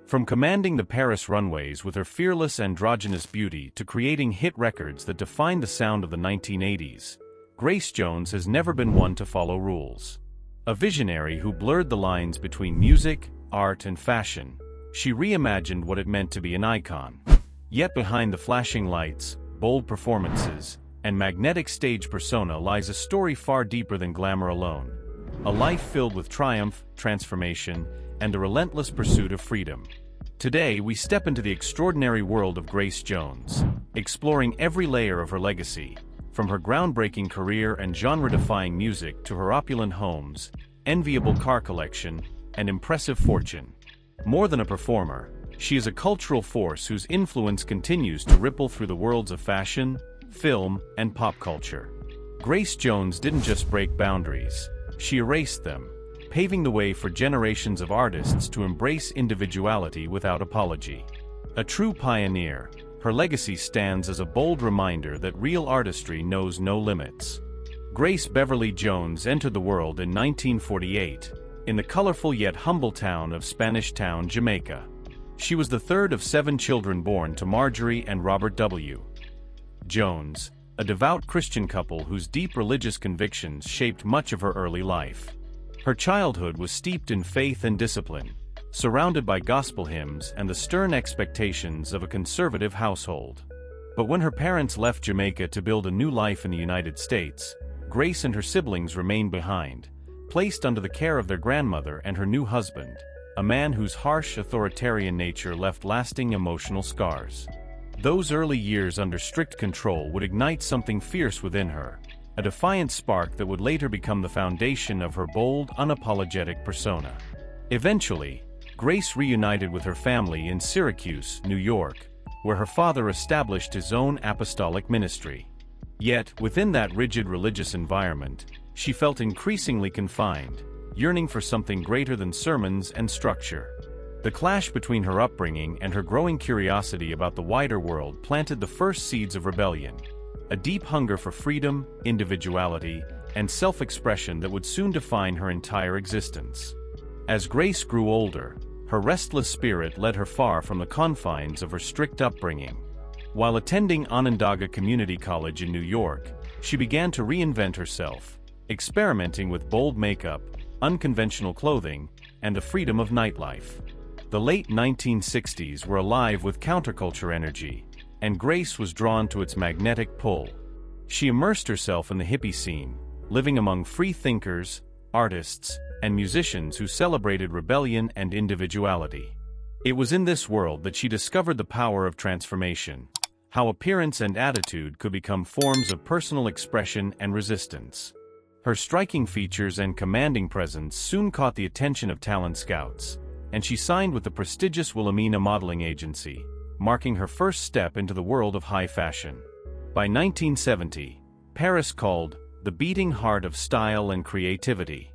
From commanding the Paris runways with her fearless androgynous beauty to creating hit records that defined the sound of the 1980s, Grace Jones has never been one to follow rules. A visionary who blurred the lines between music, art, and fashion, she reimagined what it meant to be an icon. Yet behind the flashing lights, bold performances, and magnetic stage persona lies a story far deeper than glamour alone. A life filled with triumph, transformation, and a relentless pursuit of freedom. Today, we step into the extraordinary world of Grace Jones, exploring every layer of her legacy, from her groundbreaking career and genre-defying music to her opulent homes, enviable car collection, and impressive fortune. More than a performer, she is a cultural force whose influence continues to ripple through the worlds of fashion, film, and pop culture. Grace Jones didn't just break boundaries, she erased them, paving the way for generations of artists to embrace individuality without apology. A true pioneer, her legacy stands as a bold reminder that real artistry knows no limits. Grace Beverly Jones entered the world in 1948, in the colorful yet humble town of Spanish Town, Jamaica. She was the third of 7 children born to Marjorie and Robert W. Jones, a devout Christian couple whose deep religious convictions shaped much of her early life. Her childhood was steeped in faith and discipline, surrounded by gospel hymns and the stern expectations of a conservative household. But when her parents left Jamaica to build a new life in the United States, Grace and her siblings remained behind, placed under the care of their grandmother and her new husband, a man whose harsh authoritarian nature left lasting emotional scars. Those early years under strict control would ignite something fierce within her, a defiant spark that would later become the foundation of her bold, unapologetic persona. Eventually, Grace reunited with her family in Syracuse, New York, where her father established his own apostolic ministry. Yet, within that rigid religious environment, she felt increasingly confined, yearning for something greater than sermons and structure. The clash between her upbringing and her growing curiosity about the wider world planted the first seeds of rebellion, a deep hunger for freedom, individuality, and self-expression that would soon define her entire existence. As Grace grew older, her restless spirit led her far from the confines of her strict upbringing. While attending Onondaga Community College in New York, she began to reinvent herself, experimenting with bold makeup, unconventional clothing, and the freedom of nightlife. The late 1960s were alive with counterculture energy, and Grace was drawn to its magnetic pull. She immersed herself in the hippie scene, living among free thinkers, artists, and musicians who celebrated rebellion and individuality. It was in this world that she discovered the power of transformation, how appearance and attitude could become forms of personal expression and resistance. Her striking features and commanding presence soon caught the attention of talent scouts, and she signed with the prestigious Wilhelmina modeling agency, marking her first step into the world of high fashion. By 1970, Paris called the beating heart of style and creativity.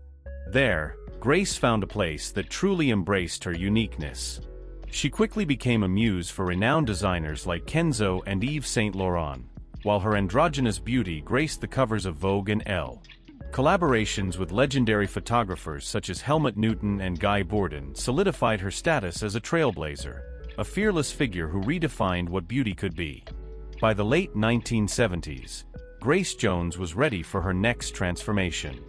There, Grace found a place that truly embraced her uniqueness. She quickly became a muse for renowned designers like Kenzo and Yves Saint Laurent, while her androgynous beauty graced the covers of Vogue and Elle. Collaborations with legendary photographers such as Helmut Newton and Guy Bourdin solidified her status as a trailblazer, a fearless figure who redefined what beauty could be. By the late 1970s, Grace Jones was ready for her next transformation.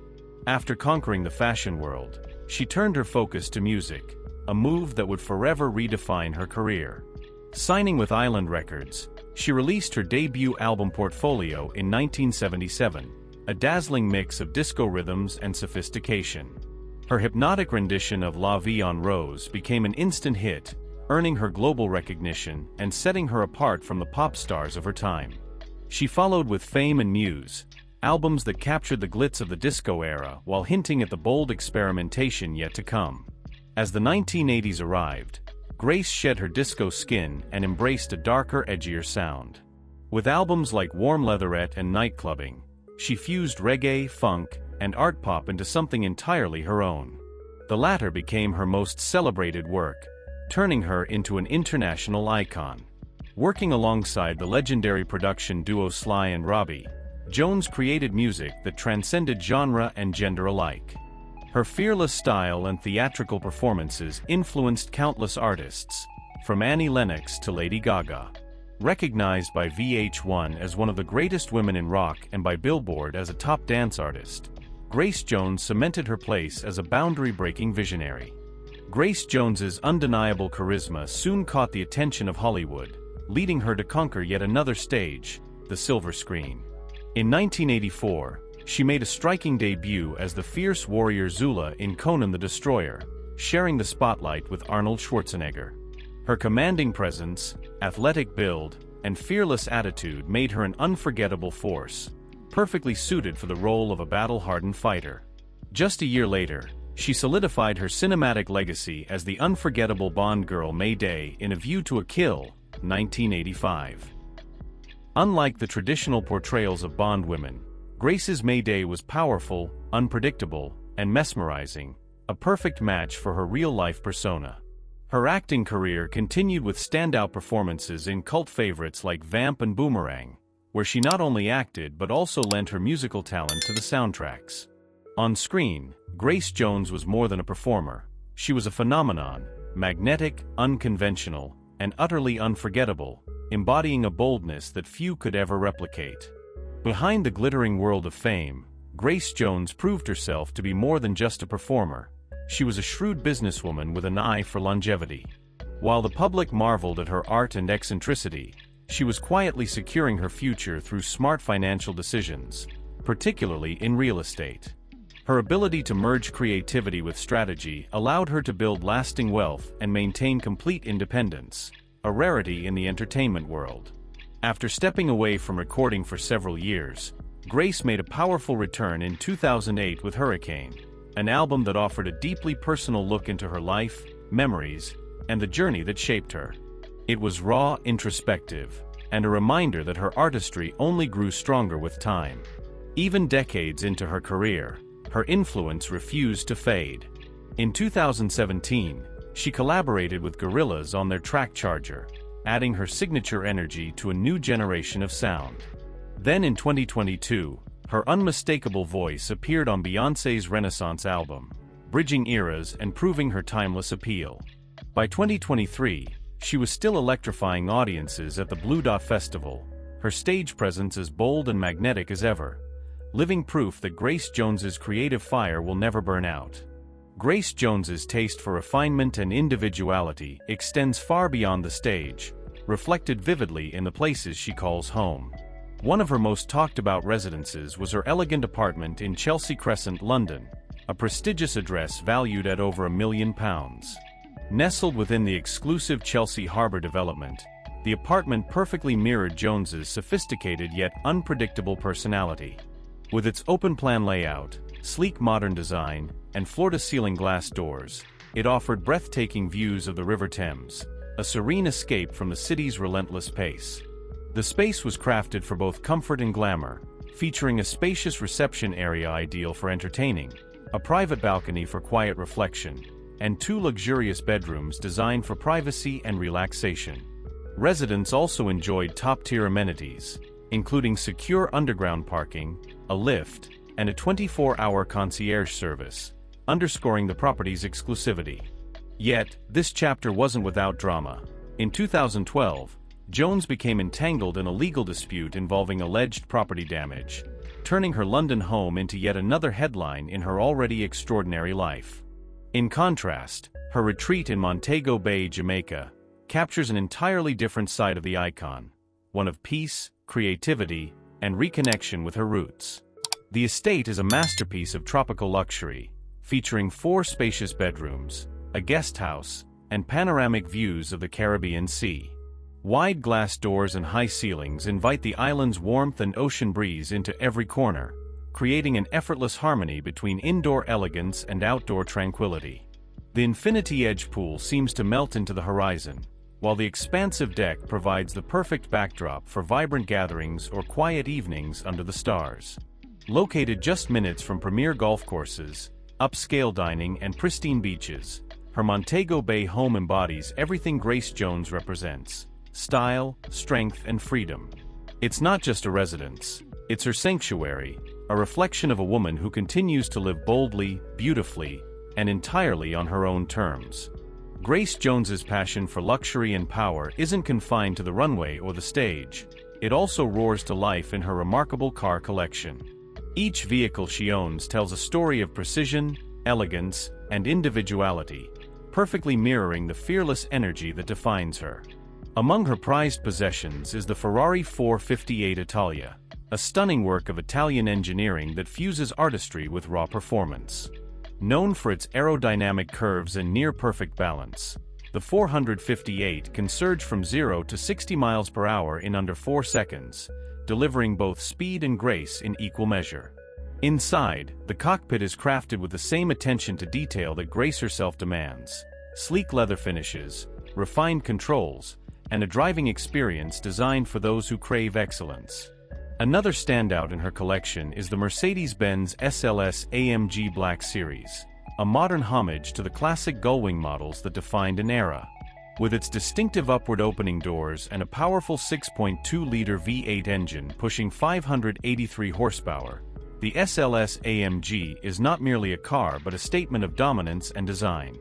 After conquering the fashion world, she turned her focus to music, a move that would forever redefine her career. Signing with Island Records, she released her debut album Portfolio in 1977, a dazzling mix of disco rhythms and sophistication. Her hypnotic rendition of La Vie en Rose became an instant hit, earning her global recognition and setting her apart from the pop stars of her time. She followed with Fame and Muse, albums that captured the glitz of the disco era while hinting at the bold experimentation yet to come. As the 1980s arrived, Grace shed her disco skin and embraced a darker, edgier sound. With albums like Warm Leatherette and Nightclubbing, she fused reggae, funk, and art pop into something entirely her own. The latter became her most celebrated work, turning her into an international icon. Working alongside the legendary production duo Sly and Robbie, Jones created music that transcended genre and gender alike. Her fearless style and theatrical performances influenced countless artists, from Annie Lennox to Lady Gaga. Recognized by VH1 as one of the greatest women in rock and by Billboard as a top dance artist, Grace Jones cemented her place as a boundary-breaking visionary. Grace Jones's undeniable charisma soon caught the attention of Hollywood, leading her to conquer yet another stage, the silver screen. In 1984, she made a striking debut as the fierce warrior Zula in Conan the Destroyer, sharing the spotlight with Arnold Schwarzenegger. Her commanding presence, athletic build, and fearless attitude made her an unforgettable force, perfectly suited for the role of a battle-hardened fighter. Just a year later, she solidified her cinematic legacy as the unforgettable Bond girl Mayday in A View to a Kill, 1985. Unlike the traditional portrayals of Bond women, Grace's Mayday was powerful, unpredictable, and mesmerizing, a perfect match for her real-life persona. Her acting career continued with standout performances in cult favorites like Vamp and Boomerang, where she not only acted but also lent her musical talent to the soundtracks. On screen, Grace Jones was more than a performer. She was a phenomenon, magnetic, unconventional, and utterly unforgettable, embodying a boldness that few could ever replicate. Behind the glittering world of fame, Grace Jones proved herself to be more than just a performer. She was a shrewd businesswoman with an eye for longevity. While the public marveled at her art and eccentricity, she was quietly securing her future through smart financial decisions, particularly in real estate. Her ability to merge creativity with strategy allowed her to build lasting wealth and maintain complete independence, a rarity in the entertainment world. After stepping away from recording for several years, Grace made a powerful return in 2008 with Hurricane, an album that offered a deeply personal look into her life, memories, and the journey that shaped her. It was raw, introspective, and a reminder that her artistry only grew stronger with time. Even decades into her career, her influence refused to fade. In 2017, she collaborated with Gorillaz on their track Charger, adding her signature energy to a new generation of sound. Then in 2022, her unmistakable voice appeared on Beyoncé's Renaissance album, bridging eras and proving her timeless appeal. By 2023, she was still electrifying audiences at the Blue Dot Festival, her stage presence as bold and magnetic as ever, living proof that Grace Jones's creative fire will never burn out. Grace Jones's taste for refinement and individuality extends far beyond the stage, reflected vividly in the places she calls home. One of her most talked-about residences was her elegant apartment in Chelsea Crescent, London, a prestigious address valued at over £1 million. Nestled within the exclusive Chelsea Harbour development, the apartment perfectly mirrored Jones's sophisticated yet unpredictable personality. With its open-plan layout, sleek modern design, and floor-to-ceiling glass doors, it offered breathtaking views of the River Thames, a serene escape from the city's relentless pace. The space was crafted for both comfort and glamour, featuring a spacious reception area ideal for entertaining, a private balcony for quiet reflection, and 2 luxurious bedrooms designed for privacy and relaxation. Residents also enjoyed top-tier amenities, including secure underground parking, a lift, and a 24-hour concierge service, underscoring the property's exclusivity. Yet, this chapter wasn't without drama. In 2012, Jones became entangled in a legal dispute involving alleged property damage, turning her London home into yet another headline in her already extraordinary life. In contrast, her retreat in Montego Bay, Jamaica, captures an entirely different side of the icon, one of peace, creativity, and reconnection with her roots. The estate is a masterpiece of tropical luxury, featuring 4 spacious bedrooms, a guest house, and panoramic views of the Caribbean Sea. Wide glass doors and high ceilings invite the island's warmth and ocean breeze into every corner, creating an effortless harmony between indoor elegance and outdoor tranquility. The infinity edge pool seems to melt into the horizon, while the expansive deck provides the perfect backdrop for vibrant gatherings or quiet evenings under the stars. Located just minutes from premier golf courses, upscale dining, and pristine beaches, her Montego Bay home embodies everything Grace Jones represents: style, strength, and freedom. It's not just a residence, it's her sanctuary, a reflection of a woman who continues to live boldly, beautifully, and entirely on her own terms. Grace Jones's passion for luxury and power isn't confined to the runway or the stage. It also roars to life in her remarkable car collection. Each vehicle she owns tells a story of precision, elegance, and individuality, perfectly mirroring the fearless energy that defines her. Among her prized possessions is the Ferrari 458 Italia, a stunning work of Italian engineering that fuses artistry with raw performance. Known for its aerodynamic curves and near-perfect balance, the 458 can surge from 0 to 60 miles per hour in under 4 seconds, delivering both speed and grace in equal measure. Inside, the cockpit is crafted with the same attention to detail that Grace herself demands: sleek leather finishes, refined controls, and a driving experience designed for those who crave excellence. Another standout in her collection is the Mercedes-Benz SLS-AMG Black Series, a modern homage to the classic gullwing models that defined an era. With its distinctive upward opening doors and a powerful 6.2-liter V8 engine pushing 583 horsepower, the SLS-AMG is not merely a car but a statement of dominance and design.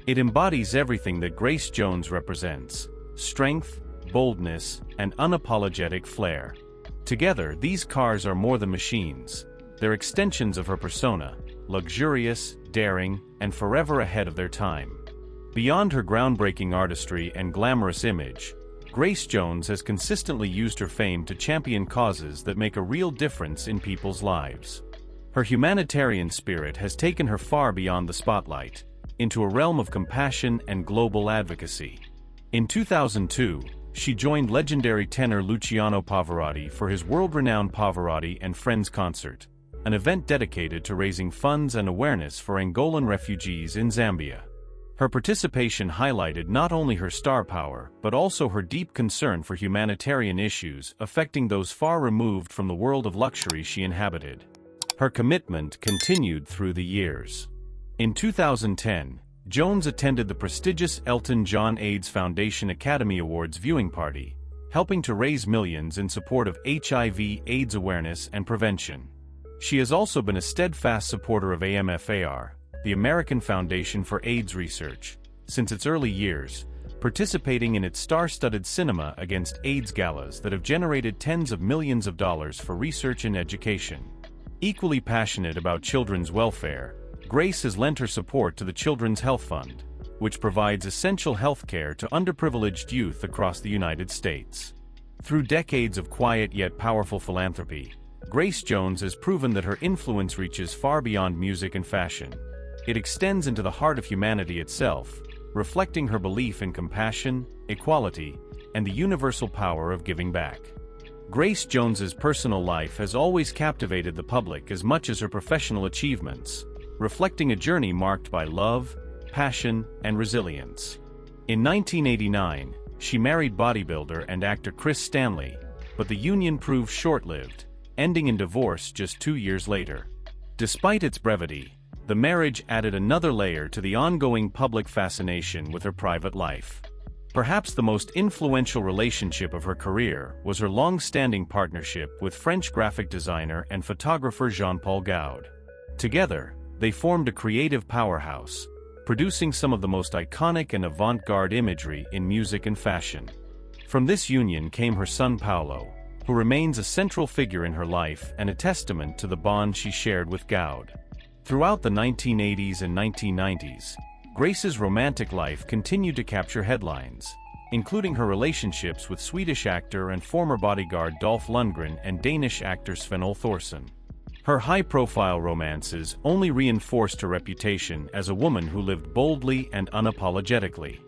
It embodies everything that Grace Jones represents: strength, boldness, and unapologetic flair. Together, these cars are more than machines. They're extensions of her persona, luxurious, daring, and forever ahead of their time. Beyond her groundbreaking artistry and glamorous image, Grace Jones has consistently used her fame to champion causes that make a real difference in people's lives. Her humanitarian spirit has taken her far beyond the spotlight, into a realm of compassion and global advocacy. In 2002, she joined legendary tenor Luciano Pavarotti for his world-renowned Pavarotti and Friends concert, an event dedicated to raising funds and awareness for Angolan refugees in Zambia. Her participation highlighted not only her star power but also her deep concern for humanitarian issues affecting those far removed from the world of luxury she inhabited. Her commitment continued through the years. In 2010, Jones attended the prestigious Elton John AIDS Foundation Academy Awards viewing party, helping to raise millions in support of HIV/AIDS awareness and prevention. She has also been a steadfast supporter of AMFAR, the American Foundation for AIDS Research, since its early years, participating in its star-studded Cinema Against AIDS galas that have generated tens of millions of dollars for research and education. Equally passionate about children's welfare, Grace has lent her support to the Children's Health Fund, which provides essential health care to underprivileged youth across the United States. Through decades of quiet yet powerful philanthropy, Grace Jones has proven that her influence reaches far beyond music and fashion. It extends into the heart of humanity itself, reflecting her belief in compassion, equality, and the universal power of giving back. Grace Jones's personal life has always captivated the public as much as her professional achievements, reflecting a journey marked by love, passion, and resilience. In 1989, she married bodybuilder and actor Chris Stanley, but the union proved short-lived, ending in divorce just 2 years later. Despite its brevity, the marriage added another layer to the ongoing public fascination with her private life. Perhaps the most influential relationship of her career was her long-standing partnership with French graphic designer and photographer Jean-Paul Goude. Together, they formed a creative powerhouse, producing some of the most iconic and avant-garde imagery in music and fashion. From this union came her son Paolo, who remains a central figure in her life and a testament to the bond she shared with Goude. Throughout the 1980s and 1990s, Grace's romantic life continued to capture headlines, including her relationships with Swedish actor and former bodyguard Dolph Lundgren and Danish actor Sven-Ole Thorsen. Her high-profile romances only reinforced her reputation as a woman who lived boldly and unapologetically.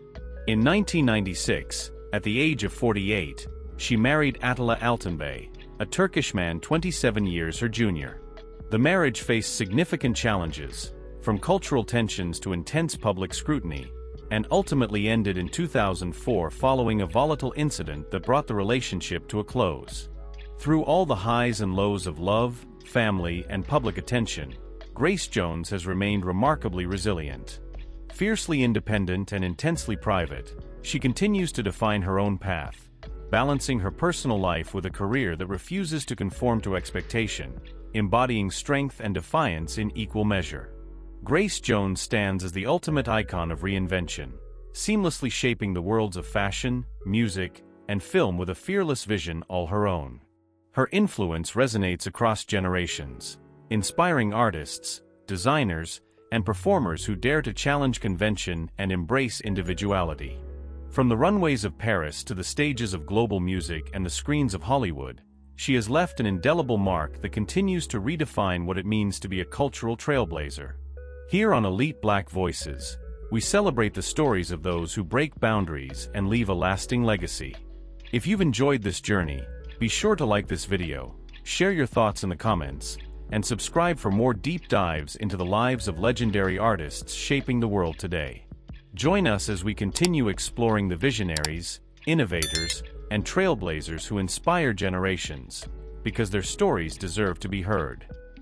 In 1996, at the age of 48, she married Attila Altanbay, a Turkish man 27 years her junior. The marriage faced significant challenges, from cultural tensions to intense public scrutiny, and ultimately ended in 2004 following a volatile incident that brought the relationship to a close. Through all the highs and lows of love, family, and public attention, Grace Jones has remained remarkably resilient. Fiercely independent and intensely private, she continues to define her own path, balancing her personal life with a career that refuses to conform to expectation, embodying strength and defiance in equal measure. Grace Jones stands as the ultimate icon of reinvention, seamlessly shaping the worlds of fashion, music, and film with a fearless vision all her own. Her influence resonates across generations, inspiring artists, designers, and performers who dare to challenge convention and embrace individuality. From the runways of Paris to the stages of global music and the screens of Hollywood, she has left an indelible mark that continues to redefine what it means to be a cultural trailblazer. Here on Elite Black Voices, we celebrate the stories of those who break boundaries and leave a lasting legacy. If you've enjoyed this journey, be sure to like this video, share your thoughts in the comments, and subscribe for more deep dives into the lives of legendary artists shaping the world today. Join us as we continue exploring the visionaries, innovators, and trailblazers who inspire generations, because their stories deserve to be heard.